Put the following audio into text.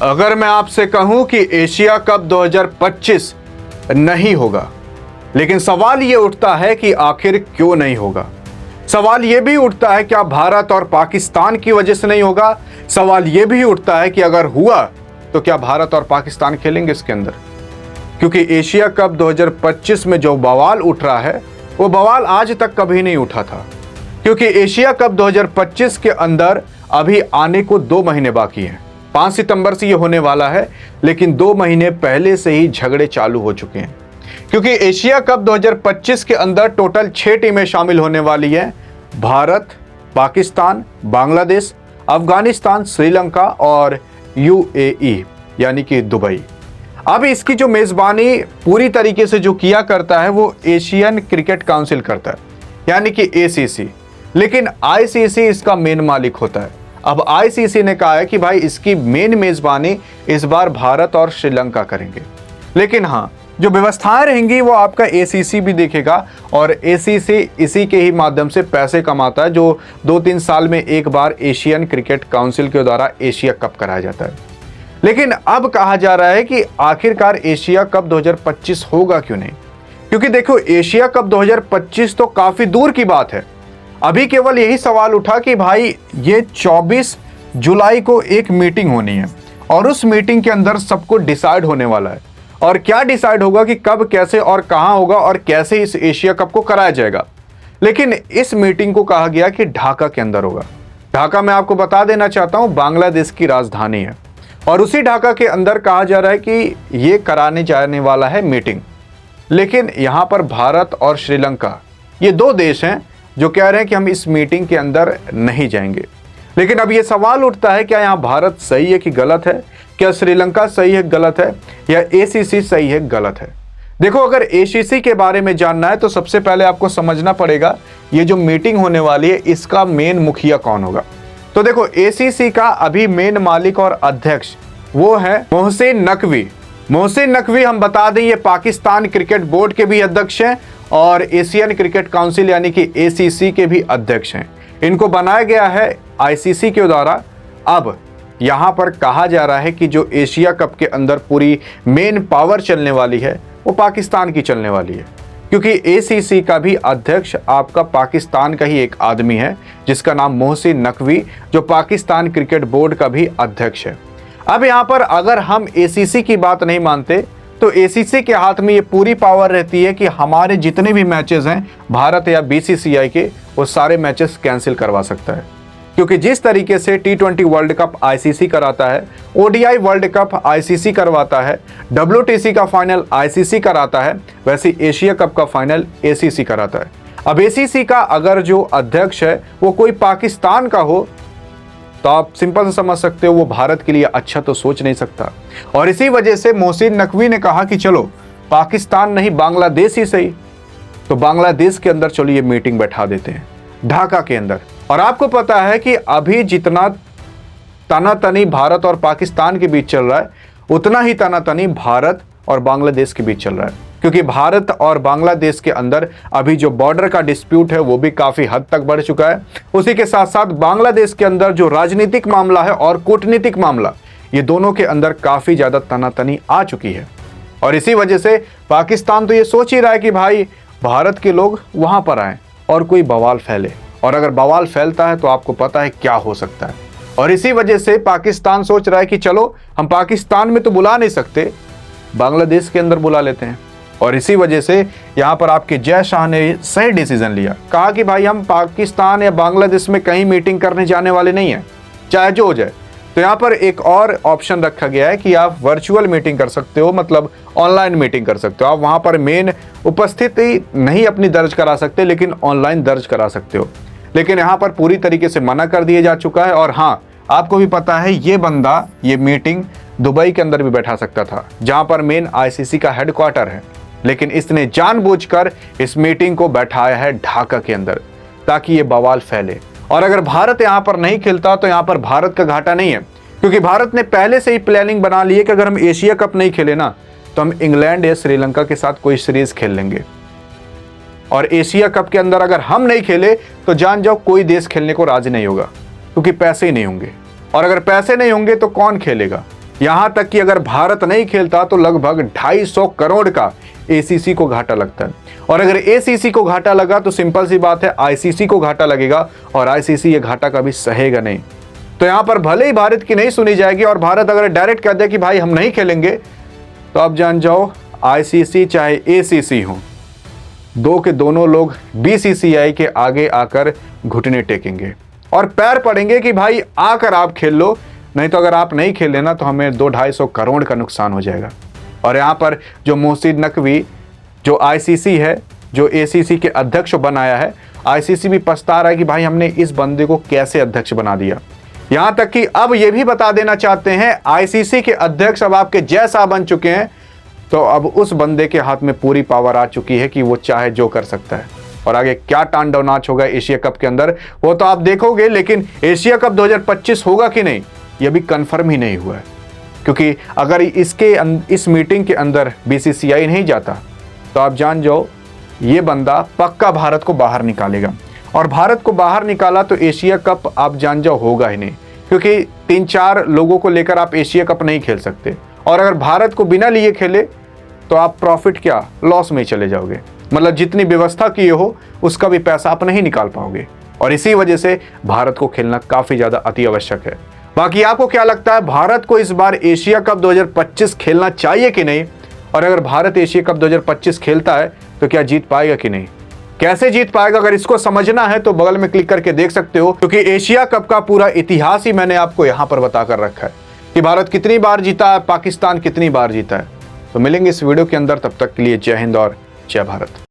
अगर मैं आपसे कहूं कि एशिया कप 2025 नहीं होगा, लेकिन सवाल यह उठता है कि आखिर क्यों नहीं होगा। सवाल यह भी उठता है क्या भारत और पाकिस्तान की वजह से नहीं होगा। सवाल यह भी उठता है कि अगर हुआ तो क्या भारत और पाकिस्तान खेलेंगे इसके अंदर, क्योंकि एशिया कप 2025 में जो बवाल उठ रहा है वो बवाल आज तक कभी नहीं उठा था। क्योंकि एशिया कप 2025 के अंदर अभी आने को 2 महीने बाकी हैं। 5 सितंबर से ये होने वाला है, लेकिन 2 महीने पहले से ही झगड़े चालू हो चुके हैं। क्योंकि एशिया कप 2025 के अंदर टोटल 6 टीमें शामिल होने वाली हैं। भारत, पाकिस्तान, बांग्लादेश, अफगानिस्तान, श्रीलंका और यूएई यानी कि दुबई। अब इसकी जो मेजबानी पूरी तरीके से जो किया करता है वो एशियन क्रिकेट काउंसिल करता है, यानी कि एसीसी। लेकिन आईसीसी इसका मेन मालिक होता है। अब आईसीसी ने कहा है कि भाई इसकी मेन मेजबानी इस बार भारत और श्रीलंका करेंगे। लेकिन हाँ, जो व्यवस्थाएं रहेंगी वो आपका एसीसी भी देखेगा, और एसीसी इसी के ही माध्यम से पैसे कमाता है, जो 2-3 साल में एक बार एशियन क्रिकेट काउंसिल के द्वारा एशिया कप कराया जाता है। लेकिन अब कहा जा रहा है कि आखिरकार एशिया कप 2025 होगा क्यों नहीं। क्योंकि देखो, एशिया कप 2025 तो काफी दूर की बात है। अभी केवल यही सवाल उठा कि भाई ये 24 जुलाई को एक मीटिंग होनी है, और उस मीटिंग के अंदर सब कुछ डिसाइड होने वाला है। और क्या डिसाइड होगा कि कब, कैसे और कहां होगा और कैसे इस एशिया कप को कराया जाएगा। लेकिन इस मीटिंग को कहा गया कि ढाका के अंदर होगा। ढाका, मैं आपको बता देना चाहता हूं, बांग्लादेश की राजधानी है। और उसी ढाका के अंदर कहा जा रहा है कि ये कराने जाने वाला है मीटिंग। लेकिन यहां पर भारत और श्रीलंका, ये 2 देश हैं जो कह रहे हैं कि हम इस मीटिंग के अंदर नहीं जाएंगे। लेकिन अब ये सवाल उठता है, क्या यहाँ भारत सही है कि गलत है, क्या श्रीलंका सही है गलत है, या एसीसी सही है गलत है। देखो, अगर एसीसी के बारे में जानना है तो सबसे पहले आपको समझना पड़ेगा ये जो मीटिंग होने वाली है इसका मेन मुखिया कौन होगा। तो देखो, एसीसी का अभी मेन मालिक और अध्यक्ष वो है मोहसिन नकवी। मोहसिन नकवी, हम बता दें, ये पाकिस्तान क्रिकेट बोर्ड के भी अध्यक्ष हैं और एशियन क्रिकेट काउंसिल यानी कि एसीसी के भी अध्यक्ष हैं। इनको बनाया गया है आईसीसी के द्वारा। अब यहां पर कहा जा रहा है कि जो एशिया कप के अंदर पूरी मेन पावर चलने वाली है वो पाकिस्तान की चलने वाली है, क्योंकि एसीसी का भी अध्यक्ष आपका पाकिस्तान का ही एक आदमी है जिसका नाम मोहसिन नकवी, जो पाकिस्तान क्रिकेट बोर्ड का भी अध्यक्ष है। अब यहां पर अगर हम एसीसी की बात नहीं मानते तो एसीसी के हाथ में ये पूरी पावर रहती है कि हमारे जितने भी मैचेस हैं भारत या बीसीसीआई के, वो सारे मैचेस कैंसिल करवा सकता है। क्योंकि जिस तरीके से T20 वर्ल्ड कप आईसीसी कराता है, ओडीआई वर्ल्ड कप आईसीसी करवाता है, WTC का फाइनल आईसीसी कराता है, वैसे एशिया कप का फाइनल एसीसी कराता है। अब एसीसी का अगर जो अध्यक्ष है वो कोई पाकिस्तान का हो तो आप सिंपल से समझ सकते हो वो भारत के लिए अच्छा तो सोच नहीं सकता। और इसी वजह से मोहसिन नकवी ने कहा कि चलो पाकिस्तान नहीं, बांग्लादेश ही सही। तो बांग्लादेश के अंदर चलो ये मीटिंग बैठा देते हैं, ढाका के अंदर। और आपको पता है कि अभी जितना तनातनी भारत और पाकिस्तान के बीच चल रहा है, उतना ही तनातनी भारत और बांग्लादेश के बीच चल रहा है। क्योंकि भारत और बांग्लादेश के अंदर अभी जो बॉर्डर का डिस्प्यूट है वो भी काफी हद तक बढ़ चुका है। उसी के साथ साथ बांग्लादेश के अंदर जो राजनीतिक मामला है और कूटनीतिक मामला, ये दोनों के अंदर काफी ज्यादा तनातनी आ चुकी है। और इसी वजह से पाकिस्तान तो ये सोच ही रहा है कि भाई भारत के लोग वहां पर आए और कोई बवाल फैले, और अगर बवाल फैलता है तो आपको पता है क्या हो सकता है। और इसी वजह से पाकिस्तान सोच रहा है कि चलो हम पाकिस्तान में तो बुला नहीं सकते, बांग्लादेश के अंदर बुला लेते हैं। और इसी वजह से यहां पर आपके जय शाह ने सही डिसीजन लिया, कहा कि भाई हम पाकिस्तान या बांग्लादेश में कहीं मीटिंग करने जाने वाले नहीं हैं, चाहे जो हो जाए। तो यहां पर एक और ऑप्शन रखा गया है कि आप वर्चुअल मीटिंग कर सकते हो, मतलब ऑनलाइन मीटिंग कर सकते हो। आप वहां पर मेन उपस्थिति नहीं अपनी दर्ज करा सकते, लेकिन ऑनलाइन दर्ज करा सकते हो। लेकिन यहां पर पूरी तरीके से मना कर दिया जा चुका है। और हाँ, आपको भी पता है ये बंदा ये मीटिंग दुबई के अंदर भी बैठा सकता था, जहां पर मेन आईसीसी का हेडक्वार्टर है। लेकिन इसने जानबूझकर इस मीटिंग को बैठाया है ढाका के अंदर, ताकि ये बवाल फैले। और अगर भारत यहां पर नहीं खेलता तो यहां पर भारत का घाटा नहीं है, क्योंकि भारत ने पहले से ही प्लानिंग बना ली है कि अगर हम एशिया कप नहीं खेले ना तो हम इंग्लैंड या श्रीलंका के साथ कोई सीरीज खेल लेंगे। और एशिया कप के अंदर अगर हम नहीं खेले तो जान जाओ कोई देश खेलने को राजी नहीं होगा, क्योंकि पैसे ही नहीं होंगे। और अगर पैसे नहीं होंगे तो कौन खेलेगा। यहां तक कि अगर भारत नहीं खेलता तो लगभग 250 करोड़ का एसीसी को घाटा लगता है। और अगर एसीसी को घाटा लगा तो सिंपल सी बात है आईसीसी को घाटा लगेगा, और आईसीसी ये घाटा कभी सहेगा नहीं। तो यहां पर भले ही भारत की नहीं सुनी जाएगी और भारत अगर डायरेक्ट कह दे कि भाई हम नहीं खेलेंगे, तो आप जान जाओ आईसीसी चाहे एसीसी हो, दो के दोनों लोग बीसीसीआई के आगे आकर घुटने टेकेंगे और पैर पड़ेंगे कि भाई आकर आप खेल लो, नहीं तो अगर आप नहीं खेले ना तो हमें 200-250 करोड़ का नुकसान हो जाएगा। और यहाँ पर जो मोहसिन नकवी जो आईसीसी है, जो एसीसी के अध्यक्ष बनाया है, आईसीसी भी पछता रहा है कि भाई हमने इस बंदे को कैसे अध्यक्ष बना दिया। यहाँ तक कि अब ये भी बता देना चाहते हैं आईसीसी के अध्यक्ष अब आपके जैसा बन चुके हैं, तो अब उस बंदे के हाथ में पूरी पावर आ चुकी है कि वो चाहे जो कर सकता है। और आगे क्या तांडव नाच होगा एशिया कप के अंदर वो तो आप देखोगे, लेकिन एशिया कप 2025 होगा कि नहीं ये भी कंफर्म ही नहीं हुआ है। क्योंकि अगर इस मीटिंग के अंदर बीसीसीआई नहीं जाता तो आप जान जाओ ये बंदा पक्का भारत को बाहर निकालेगा, और भारत को बाहर निकाला तो एशिया कप आप जान जाओ होगा ही नहीं, क्योंकि 3-4 लोगों को लेकर आप एशिया कप नहीं खेल सकते। और अगर भारत को बिना लिए खेले तो आप प्रॉफिट क्या लॉस में चले जाओगे, मतलब जितनी व्यवस्था किए हो उसका भी पैसा आप नहीं निकाल पाओगे। और इसी वजह से भारत को खेलना काफी ज्यादा अति आवश्यक है। बाकी आपको क्या लगता है, भारत को इस बार एशिया कप 2025 खेलना चाहिए कि नहीं? और अगर भारत एशिया कप 2025 खेलता है तो क्या जीत पाएगा कि नहीं? कैसे जीत पाएगा, अगर इसको समझना है तो बगल में क्लिक करके देख सकते हो, क्योंकि एशिया कप का पूरा इतिहास ही मैंने आपको यहां पर बताकर रखा है कि भारत कितनी बार जीता है, पाकिस्तान कितनी बार जीता है। तो मिलेंगे इस वीडियो के अंदर, तब तक के लिए जय हिंद और जय भारत।